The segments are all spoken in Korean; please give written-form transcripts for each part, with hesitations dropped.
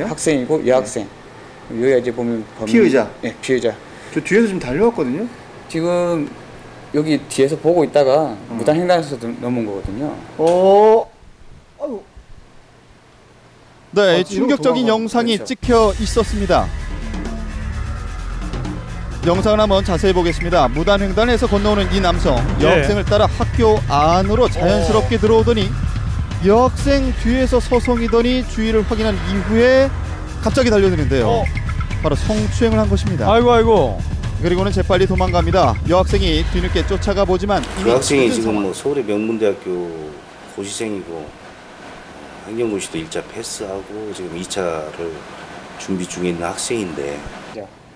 학생이에요? 학생이고 여학생. 여기가 이제 보면 피의자. 네, 피의자. 저 뒤에서 지금 달려왔거든요. 지금 여기 뒤에서 보고 있다가 무단횡단에서 넘은 거거든요. 아유. 네, 충격적인 도망가고, 영상이 그렇죠. 찍혀 있었습니다. 영상을 한번 자세히 보겠습니다. 무단횡단에서 건너오는 이 남성, 여학생을 따라 학교 안으로 자연스럽게 들어오더니 여학생 뒤에서 서성이더니 주의를 확인한 이후에 갑자기 달려드는데요. 바로 성추행을 한 것입니다. 아이고. 그리고는 재빨리 도망갑니다. 여학생이 뒤늦게 쫓아가 보지만 그 학생이 지금 뭐 서울의 명문대학교 고시생이고 행정고시도 1차 패스하고 지금 2차를 준비 중에 있는 학생인데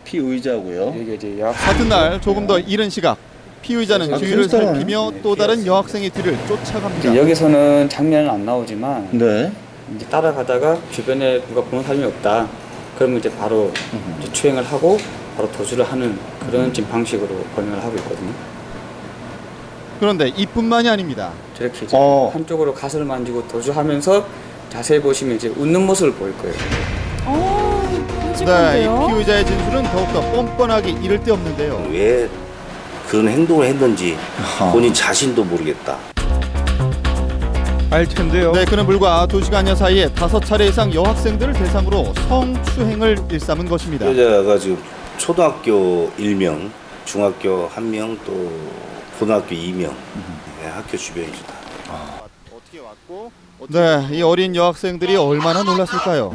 피의자고요. 여기 이제 여학생. 같은 날 조금 더 이른 시각 피의자는 주위를 살피며 또 다른 여학생의 뒤를 쫓아갑니다. 여기서는 장면은 안 나오지만 네. 이제 따라가다가 주변에 누가 보는 사람이 없다. 그러면 이제 바로 이제 추행을 하고 바로 도주를 하는 그런 지금 방식으로 범행을 하고 있거든요. 그런데 이뿐만이 아닙니다. 저렇게 이제 한쪽으로 가슴을 만지고 도주하면서 자세히 보시면 이제 웃는 모습을 보일 거예요. 네, 이 피의자의 진술은 더욱더 뻔뻔하기 이를 데 없는데요. 왜 그런 행동을 했는지 본인 자신도 모르겠다. 알 텐데요. 네, 그는 불과 2시간여 사이에 5차례 이상 여학생들을 대상으로 성추행을 일삼은 것입니다. 피해자가 지금 초등학교 1명, 중학교 1명, 또 고등학교 2명 학교 주변이다. 어떻게 왔고? 네, 이 어린 여학생들이 얼마나 놀랐을까요?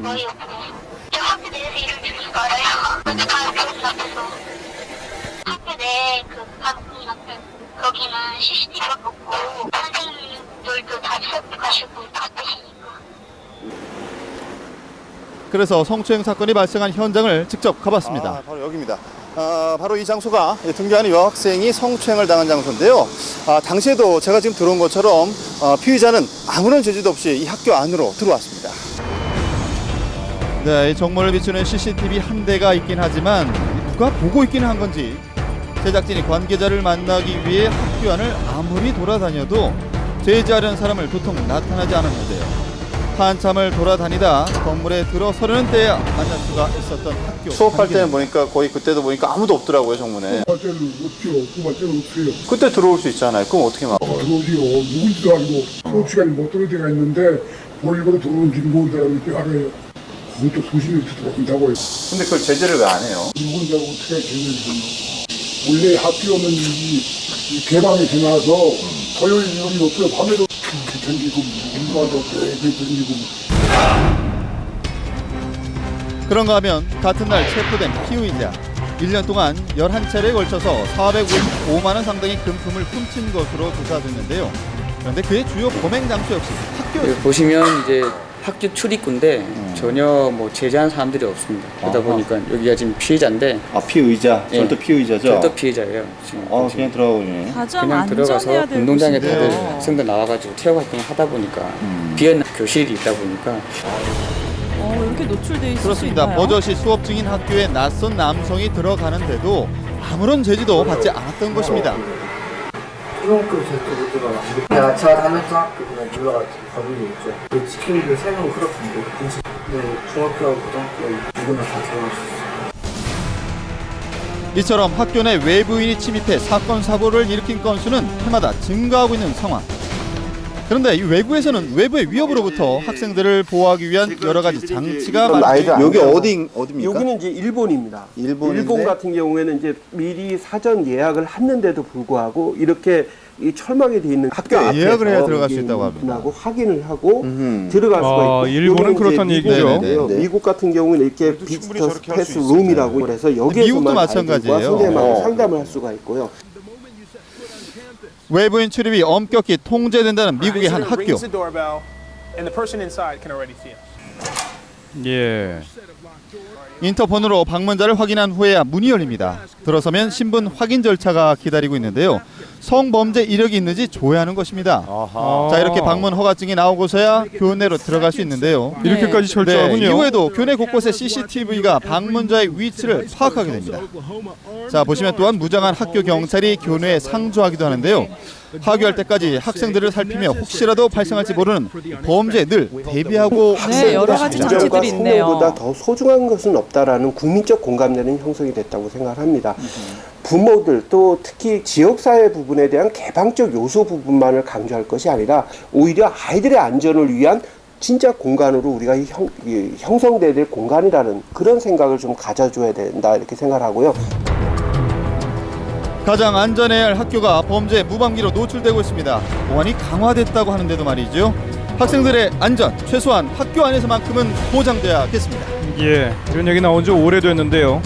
저 학교 내에서 일을 줄 수가 알아요. 근데 가요교실 앞에서 학교 내 그 가족분한테 거기는 CCTV가 없고 선생님들도 다 체육하시고 다 계시니까. 그래서 성추행 사건이 발생한 현장을 직접 가봤습니다. 바로 여기입니다. 바로 이 장소가 등교하는 여학생이 성추행을 당한 장소인데요. 당시에도 제가 지금 들어온 것처럼 피의자는 아무런 제지도 없이 이 학교 안으로 들어왔습니다. 네, 이 정모를 비추는 CCTV 한 대가 있긴 하지만 누가 보고 있기는 한 건지 제작진이 관계자를 만나기 위해 학교 안을 아무리 돌아다녀도 제지하려는 사람을 도통 나타나지 않았는데요. 한참을 돌아다니다 건물에 들어서려는 때야 만날 수가 있었던 학교. 수업할 때는 보니까 거의 그때도 보니까 아무도 없더라고요, 정문에. 때는 없죠. 그만 때는 없어요. 그때 들어올 수 있잖아요. 그럼 어떻게 막? 들어오지요. 누군지도 알고 수업 시간이 못 들어올 때가 있는데 볼일보러 들어오는지 모르는 사람이 알아요. 그것도 수십 미터 들어온다고요. 근데 그걸 제재를 왜 안 해요? 누군지 알고 어떻게 제대로 되나. 원래 학교는 이 개방이 되나서 토요일 일요일 없어요. 밤에도 이렇게 던지고 누가도 이렇게 던지고. 그런가 하면 같은 날 체포된 피의자 1년 동안 11차례에 걸쳐서 455만 원 상당의 금품을 훔친 것으로 조사됐는데요. 그런데 그의 주요 범행 장소 역시 학교였습니다. 보시면 이제 학교 출입구인데 전혀 뭐 제재한 사람들이 없습니다. 그러다 보니까 여기가 지금 피해자인데. 피의자. 예. 절도 피의자죠? 절도 피해자예요. 지금 그냥 들어가보네. 그냥 들어가서 운동장에 다들 학생들 나와가지고 체육 활동을 하다 보니까 비어있는 교실이 있다 보니까. 이렇게 노출돼 있을 그렇습니다. 수 있나요? 버젓이 수업 중인 학교에 낯선 남성이 들어가는데도 아무런 제지도 받지 않았던 것입니다. 초등학교 절대 못 들어가고 야차 하면서 학교 그냥 올라가지 가족이 있죠. 그 지키는 세 명은 그렇던데 중학교하고 고등학교 누구나 다 들어갈 수 있어요. 이처럼 학교 내 외부인이 침입해 사건 사고를 일으킨 건수는 해마다 증가하고 있는 상황. 그런데 이 외부에서는 외부의 위협으로부터 학생들을 보호하기 위한 여러 가지 장치가 마련되어 여기 어디입니까? 여기는 이제 일본입니다. 일본 같은 경우에는 이제 미리 사전 예약을 했는데도 불구하고 이렇게 이 철망이 돼 있는 학교 앞에서 예약을 해야 들어갈 수 있다고 합니다. 확인을 하고 들어갈 수가 있고 일본은 그렇다는 얘기죠. 미국 같은 경우는 이렇게 비지터 패스 룸이라고 그래서 여기에서만 미국도 마찬가지예요. 상담을 할 수가 있고요. 외부인 출입이 엄격히 통제된다는 미국의 한 학교. 예. 인터폰으로 방문자를 확인한 후에야 문이 열립니다. 들어서면 신분 확인 절차가 기다리고 있는데요. 성범죄 이력이 있는지 조회하는 것입니다. 자, 이렇게 방문 허가증이 나오고서야 교내로 들어갈 수 있는데요. 이렇게까지 철저하군요. 이후에도 교내 곳곳에 CCTV가 방문자의 위치를 파악하게 됩니다. 자, 보시면 또한 무장한 학교 경찰이 교내에 상주하기도 하는데요. 하교할 때까지 학생들을 살피며 혹시라도 발생할지 모르는 범죄에 늘 대비하고 네, 여러 가지 있습니다. 장치들이 있네요. 생명보다 더 소중한 것은 없다라는 국민적 공감대는 형성이 됐다고 생각합니다. 부모들 또 특히 지역사회 부분에 대한 개방적 요소 부분만을 강조할 것이 아니라 오히려 아이들의 안전을 위한 진짜 공간으로 우리가 형성돼야 될 공간이라는 그런 생각을 좀 가져줘야 된다 이렇게 생각하고요. 가장 안전해야 할 학교가 범죄 무방비로 노출되고 있습니다. 보안이 강화됐다고 하는데도 말이죠. 학생들의 안전 최소한 학교 안에서만큼은 보장돼야겠습니다. 예, 이런 얘기 나온 지 오래됐는데요.